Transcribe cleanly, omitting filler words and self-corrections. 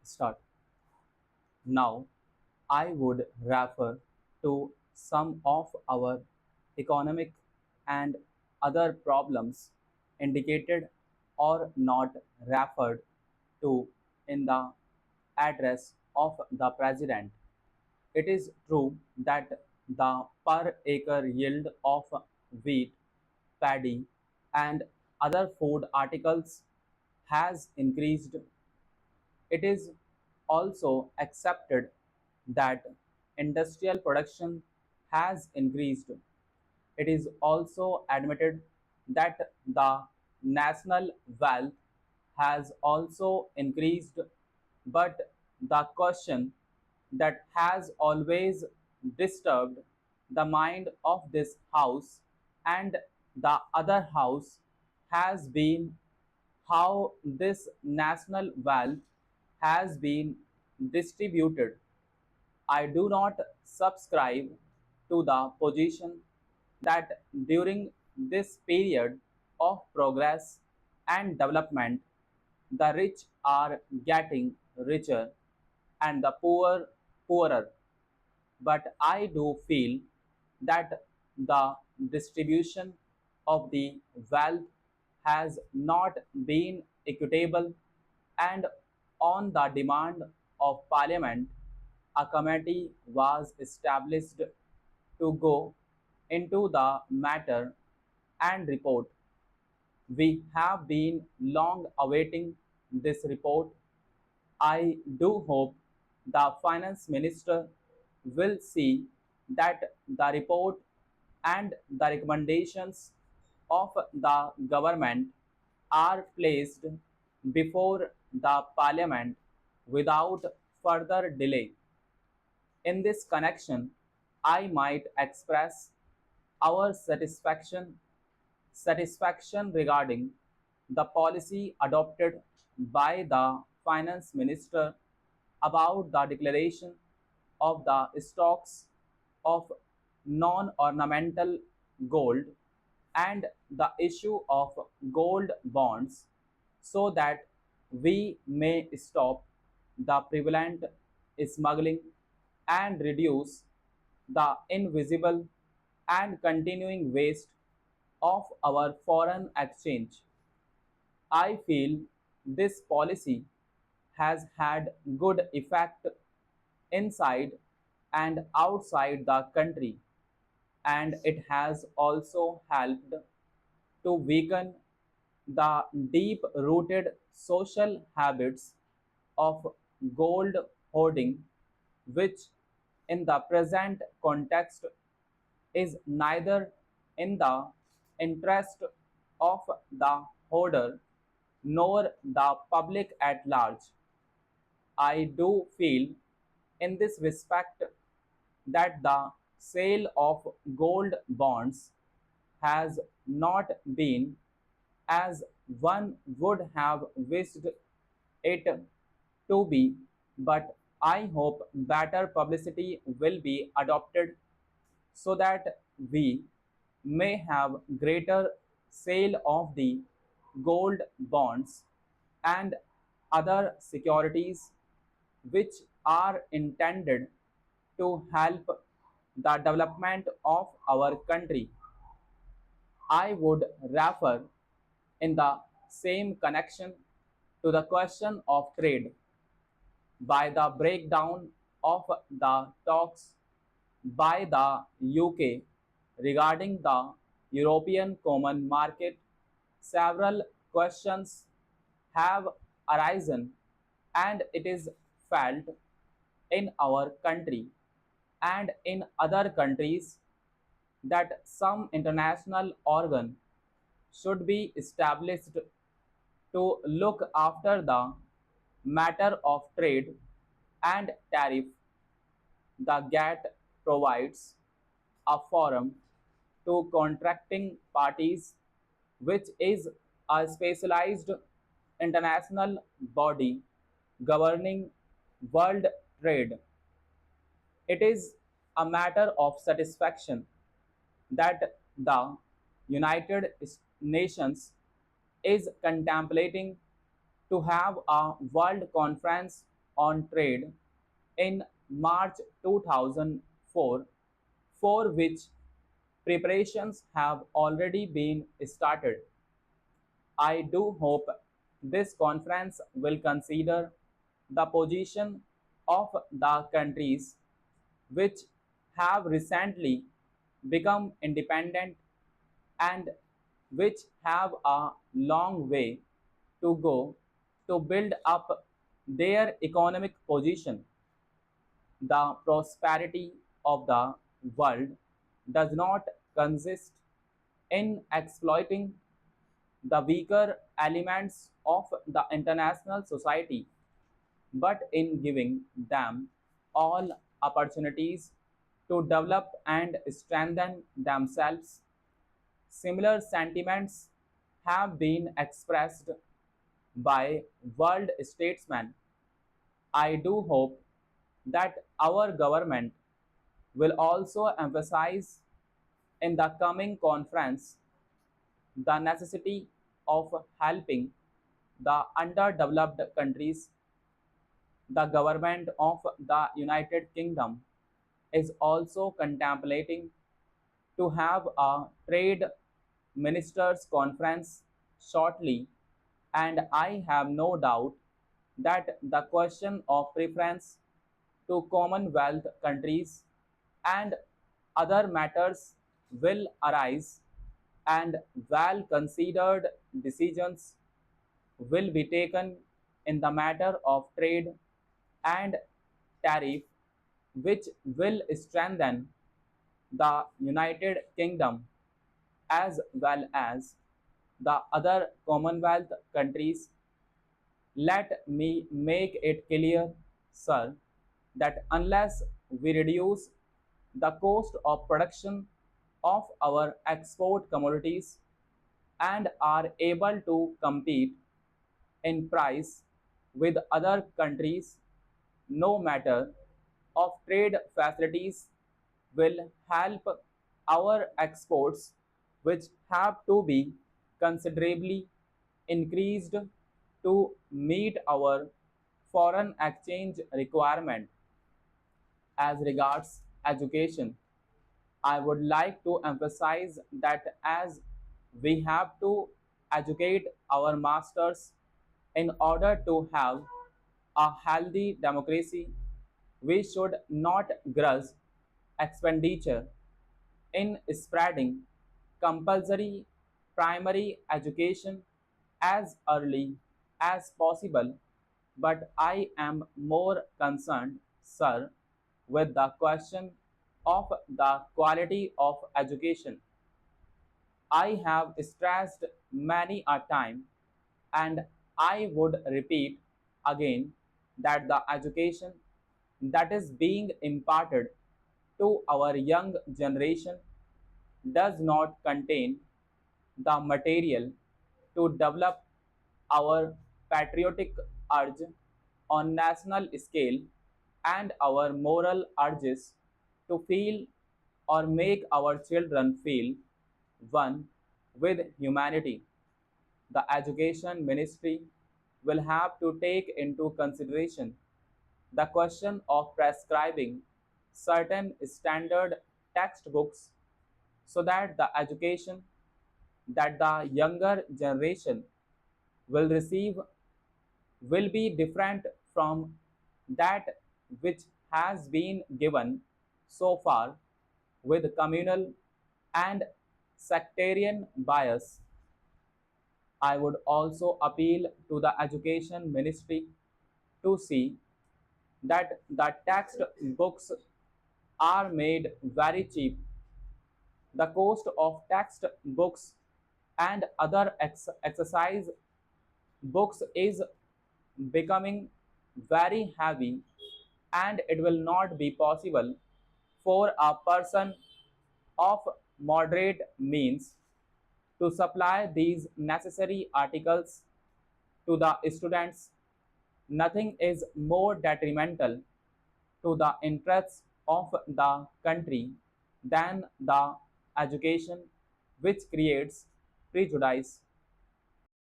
Start. Now, I would refer to some of our economic and other problems indicated or not referred to in the address of the President. It is true that the per acre yield of wheat, paddy, and other food articles has increased. It is also accepted that industrial production has increased. It is also admitted that the national wealth has also increased, but the question that has always disturbed the mind of this house and the other house has been how this national wealth has been distributed. I do not subscribe to the position that during this period of progress and development, the rich are getting richer and the poor poorer. But I do feel that the distribution of the wealth has not been equitable, and on the demand of Parliament, a committee was established to go into the matter and report. We have been long awaiting this report. I do hope the finance minister will see that the report and the recommendations of the government are placed before the parliament without further delay. In this connection, I might express our satisfaction regarding the policy adopted by the finance minister about the declaration of the stocks of non-ornamental gold and the issue of gold bonds so that we may stop the prevalent smuggling and reduce the invisible and continuing waste of our foreign exchange. I feel this policy has had good effect inside and outside the country, and it has also helped to weaken the deep rooted social habits of gold hoarding, which in the present context is neither in the interest of the hoarder nor the public at large. I do feel in this respect that the sale of gold bonds has not been as one would have wished it to be, but I hope better publicity will be adopted so that we may have greater sale of the gold bonds and other securities which are intended to help the development of our country. I would refer in the same connection to the question of trade by the breakdown of the talks by the UK regarding the European Common Market. Several questions have arisen, and it is felt in our country and in other countries that some international organ should be established to look after the matter of trade and tariff. The GATT provides a forum to contracting parties, which is a specialized international body governing world trade. It is a matter of satisfaction that the United Nations is contemplating to have a world conference on Trade in March 2004, for which preparations have already been started. I do hope this conference will consider the position of the countries which have recently become independent and which have a long way to go to build up their economic position. The prosperity of the world does not consist in exploiting the weaker elements of the international society, but in giving them all opportunities to develop and strengthen themselves. Similar sentiments have been expressed by world statesmen. I do hope that our government will also emphasize in the coming conference the necessity of helping the underdeveloped countries. The government of the United Kingdom is also contemplating to have a trade ministers conference shortly, and I have no doubt that the question of preference to Commonwealth countries and other matters will arise, and well considered decisions will be taken in the matter of trade and tariff, which will strengthen the United Kingdom as well as the other Commonwealth countries. Let me make it clear, sir, that unless we reduce the cost of production of our export commodities and are able to compete in price with other countries, no matter of trade facilities will help our exports, which have to be considerably increased to meet our foreign exchange requirement. As regards education, I would like to emphasize that as we have to educate our masters in order to have a healthy democracy, we should not grudge expenditure in spreading compulsory primary education as early as possible. But I am more concerned, sir, with the question of the quality of education. I have stressed many a time, and I would repeat again that the education that is being imparted to our young generation does not contain the material to develop our patriotic urge on national scale and our moral urges to feel or make our children feel one with humanity. The education ministry will have to take into consideration the question of prescribing certain standard textbooks so that the education that the younger generation will receive will be different from that which has been given so far with communal and sectarian bias. I would also appeal to the education ministry to see that the textbooks are made very cheap. The cost of textbooks and other exercise books is becoming very heavy, and it will not be possible for a person of moderate means to supply these necessary articles to the students. Nothing is more detrimental to the interests of the country than the education which creates prejudice